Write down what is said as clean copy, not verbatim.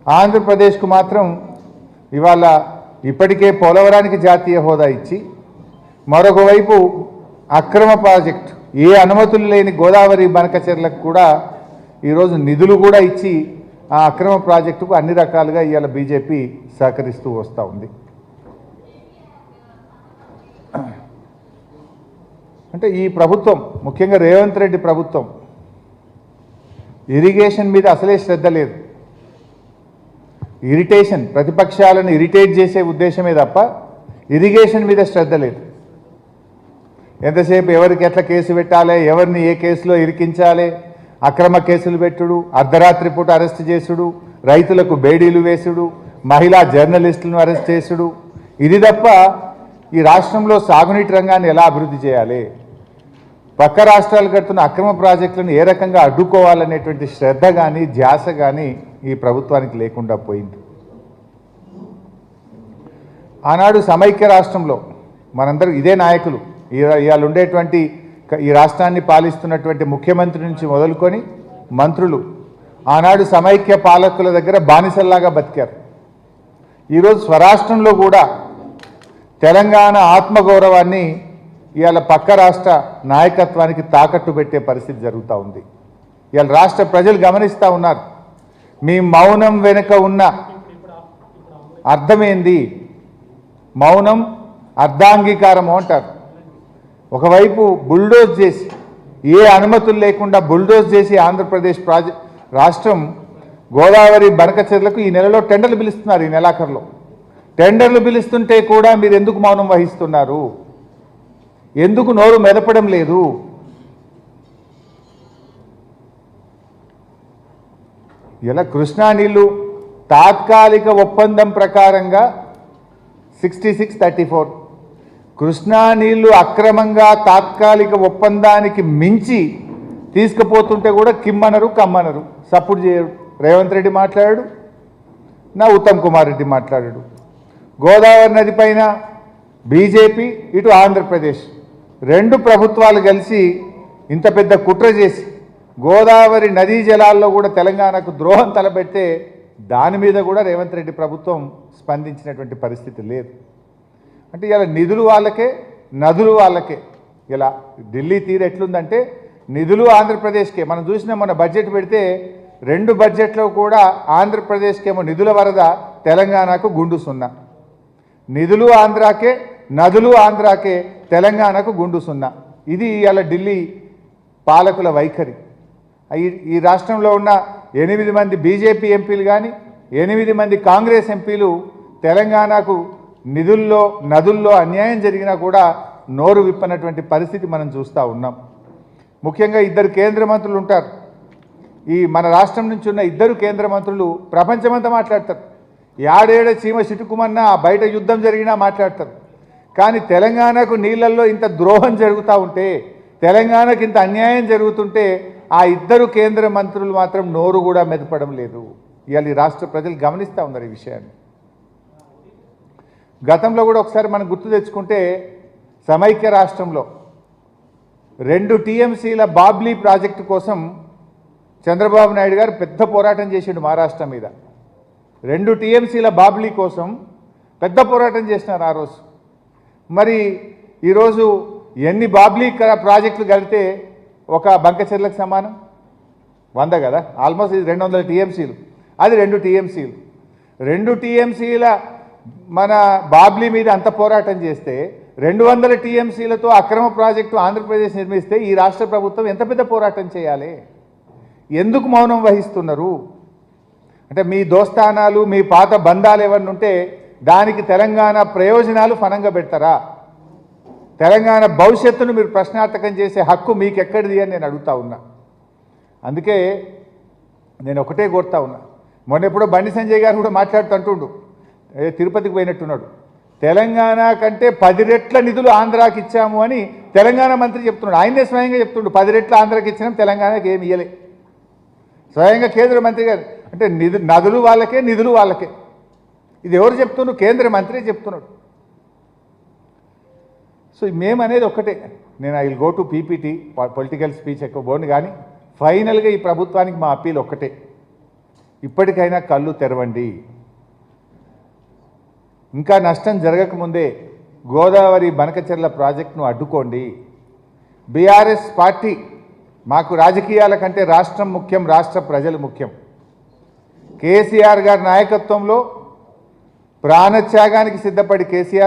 ఆంధ్రప్రదేశ్కు మాత్రం ఇవాళ ఇప్పటికే పోలవరానికి జాతీయ హోదా ఇచ్చి మరొక వైపు అక్రమ ప్రాజెక్టు ఏ అనుమతులు లేని గోదావరి బనకచెర్లకు కూడా ఈరోజు నిధులు కూడా ఇచ్చి ఆ అక్రమ ప్రాజెక్టుకు అన్ని రకాలుగా ఇవాళ బీజేపీ సహకరిస్తూ వస్తూ ఉంది. అంటే ఈ ప్రభుత్వం ముఖ్యంగా రేవంత్ రెడ్డి ప్రభుత్వం ఇరిగేషన్ మీద అసలే శ్రద్ధ లేదు. ఇరిటేషన్, ప్రతిపక్షాలను ఇరిటేట్ చేసే ఉద్దేశమే తప్ప ఇరిగేషన్ మీద శ్రద్ధ లేదు. ఎంతసేపు ఎవరికి ఎట్లా కేసు పెట్టాలి, ఎవరిని ఏ కేసులో ఇరికించాలి, అక్రమ కేసులు పెట్టుడు, అర్ధరాత్రి పూట అరెస్ట్ చేసుడు, రైతులకు బేడీలు వేసుడు, మహిళా జర్నలిస్టులను అరెస్ట్ చేసుడు, ఇది తప్ప ఈ రాష్ట్రంలో సాగునీటి రంగాన్ని ఎలా అభివృద్ధి చేయాలి, పక్క రాష్ట్రాలు కడుతున్న అక్రమ ప్రాజెక్టులను ఏ రకంగా అడ్డుకోవాలనేటువంటి శ్రద్ధ కానీ ధ్యాస కానీ ఈ ప్రభుత్వానికి లేకుండా పోయింది. ఆనాడు సమైక్య రాష్ట్రంలో మనందరూ ఇదే నాయకులు, ఇవాళ ఉండేటువంటి ఈ రాష్ట్రాన్ని పాలిస్తున్నటువంటి ముఖ్యమంత్రి నుంచి మొదలుకొని మంత్రులు ఆనాడు సమైక్య పాలకుల దగ్గర బానిసల్లాగా బతికారు. ఈరోజు స్వరాష్ట్రంలో కూడా తెలంగాణ ఆత్మగౌరవాన్ని ఇవాళ పక్క రాష్ట్ర నాయకత్వానికి తాకట్టు పెట్టే పరిస్థితి జరుగుతూ ఉంది. ఇవాళ రాష్ట్ర ప్రజలు గమనిస్తూ ఉన్నారు. మీ మౌనం వెనుక ఉన్న అర్థమేంది? మౌనం అర్ధాంగీకారము అంటారు. ఒకవైపు బుల్డోజ్ చేసి ఏ అనుమతులు లేకుండా బుల్డోజ్ చేసి ఆంధ్రప్రదేశ్ రాష్ట్రం గోదావరి బనకచెర్లకు ఈ నెలలో టెండర్లు పిలుస్తున్నారు. ఈ నెలాఖరులో టెండర్లు పిలుస్తుంటే కూడా మీరు ఎందుకు మౌనం వహిస్తున్నారు? ఎందుకు నోరు మెదపడం లేదు? ఇలా కృష్ణా నీళ్లు తాత్కాలిక ఒప్పందం ప్రకారంగా 66-34 కృష్ణా నీళ్లు అక్రమంగా తాత్కాలిక ఒప్పందానికి మించి తీసుకుపోతుంటే కూడా కిమ్మనరు కమ్మనరు, సపోర్ట్ చేయరు. రేవంత్ రెడ్డి మాట్లాడాడు, నా ఉత్తమ్ కుమార్ రెడ్డి మాట్లాడాడు. గోదావరి నది పైన బీజేపీ, ఇటు ఆంధ్రప్రదేశ్ రెండు ప్రభుత్వాలు కలిసి ఇంత పెద్ద కుట్ర చేసి గోదావరి నదీ జలాల్లో కూడా తెలంగాణకు ద్రోహం తలపెడితే దాని మీద కూడా రేవంత్ రెడ్డి ప్రభుత్వం స్పందించినటువంటి పరిస్థితి లేదు. అంటే ఇలా నిధులు వాళ్ళకే, నదులు వాళ్ళకే. ఇలా ఢిల్లీ తీరు ఎట్లుందంటే నిధులు ఆంధ్రప్రదేశ్కే. మనం చూసిన మన బడ్జెట్ పెడితే రెండు బడ్జెట్లో కూడా ఆంధ్రప్రదేశ్కేమో నిధుల వరద, తెలంగాణకు గుండు సున్నా. నిధులు ఆంధ్రాకే, నదులు ఆంధ్రాకే, తెలంగాణకు గుండు సున్నా. ఇది ఇవాళ ఢిల్లీ పాలకుల వైఖరి. ఈ రాష్ట్రంలో ఉన్న 8 మంది బీజేపీ ఎంపీలు కానీ 8 మంది కాంగ్రెస్ ఎంపీలు తెలంగాణకు నిధుల్లో, నదుల్లో అన్యాయం జరిగినా కూడా నోరు విప్పనటువంటి పరిస్థితి మనం చూస్తూ ఉన్నాం. ముఖ్యంగా 2 కేంద్ర మంత్రులు ఉంటారు. ఈ మన రాష్ట్రం నుంచి ఉన్న 2 కేంద్ర మంత్రులు ప్రపంచమంతా మాట్లాడతారు. ఏడేడ చీమ చిటుకుమన్నా బయట యుద్ధం జరిగినా మాట్లాడతారు. కానీ తెలంగాణకు నీళ్ళల్లో ఇంత ద్రోహం జరుగుతూ ఉంటే, తెలంగాణకు ఇంత అన్యాయం జరుగుతుంటే ఆ 2 కేంద్ర మంత్రులు మాత్రం నోరు కూడా మెదపడం లేదు. ఇవాళ ఈ రాష్ట్ర ప్రజలు గమనిస్తూ ఉన్నారు ఈ విషయాన్ని. గతంలో కూడా ఒకసారి మనం గుర్తు తెచ్చుకుంటే సమైక్య రాష్ట్రంలో 2 టీఎంసీల బాబ్లీ ప్రాజెక్టు కోసం చంద్రబాబు నాయుడు గారు పెద్ద పోరాటం చేసిండు మహారాష్ట్ర మీద. 2 టీఎంసీల బాబ్లీ కోసం పెద్ద పోరాటం చేసినారు ఆ రోజు. మరి ఈరోజు ఎన్ని బాబ్లీ ప్రాజెక్టులు కలిపితే ఒక బంకచెర్లకు సమానం? 100 కదా, ఆల్మోస్ట్ ఇది 200 టీఎంసీలు, అది 2 టీఎంసీలు. 2 టీఎంసీల మన బాబ్లీ మీద అంత పోరాటం చేస్తే 200 టీఎంసీలతో అక్రమ ప్రాజెక్టు ఆంధ్రప్రదేశ్ నిర్మిస్తే ఈ రాష్ట్ర ప్రభుత్వం ఎంత పెద్ద పోరాటం చేయాలి? ఎందుకు మౌనం వహిస్తున్నారు? అంటే మీ దోస్తానాలు, మీ పాత బంధాలు ఏమన్నా ఉంటే దానికి తెలంగాణ ప్రయోజనాలు ఫనంగా పెడతారా? తెలంగాణ భవిష్యత్తును మీరు ప్రశ్నార్థకం చేసే హక్కు మీకు ఎక్కడిది అని నేను అడుగుతా ఉన్నా. అందుకే నేను ఒకటే కోరుతా ఉన్నా. మొన్న ఎప్పుడో బండి సంజయ్ గారు కూడా మాట్లాడుతుంటుండు, తిరుపతికి పోయినట్టున్నాడు, తెలంగాణ కంటే 10 రెట్ల నిధులు ఆంధ్రాకి ఇచ్చాము అని తెలంగాణ మంత్రి చెప్తున్నాడు. ఆయనే స్వయంగా చెప్తుండు, 10 రెట్ల ఆంధ్రాకి ఇచ్చినాం, తెలంగాణకి ఏమి ఇయ్యలే. స్వయంగా కేంద్ర మంత్రి గారు. అంటే నదులు వాళ్ళకే, నిధులు వాళ్ళకే. ఇది ఎవరు చెప్తున్నారు? కేంద్ర మంత్రి చెప్తున్నాడు. సో మేమనేది ఒక్కటే, నేను I will go to PPT, political speech ఎక్కువ బోండి, కానీ ఫైనల్గా ఈ ప్రభుత్వానికి మా అప్పీల్ ఒక్కటే. ఇప్పటికైనా కళ్ళు తెరవండి. ఇంకా నష్టం జరగకముందే గోదావరి బనకచెర్ల ప్రాజెక్టును అడ్డుకోండి. బీఆర్ఎస్ పార్టీ మాకు రాజకీయాల కంటే రాష్ట్రం ముఖ్యం, రాష్ట్ర ప్రజలు ముఖ్యం. కేసీఆర్ గారి నాయకత్వంలో ప్రాణత్యాగానికి సిద్ధపడి కేసీఆర్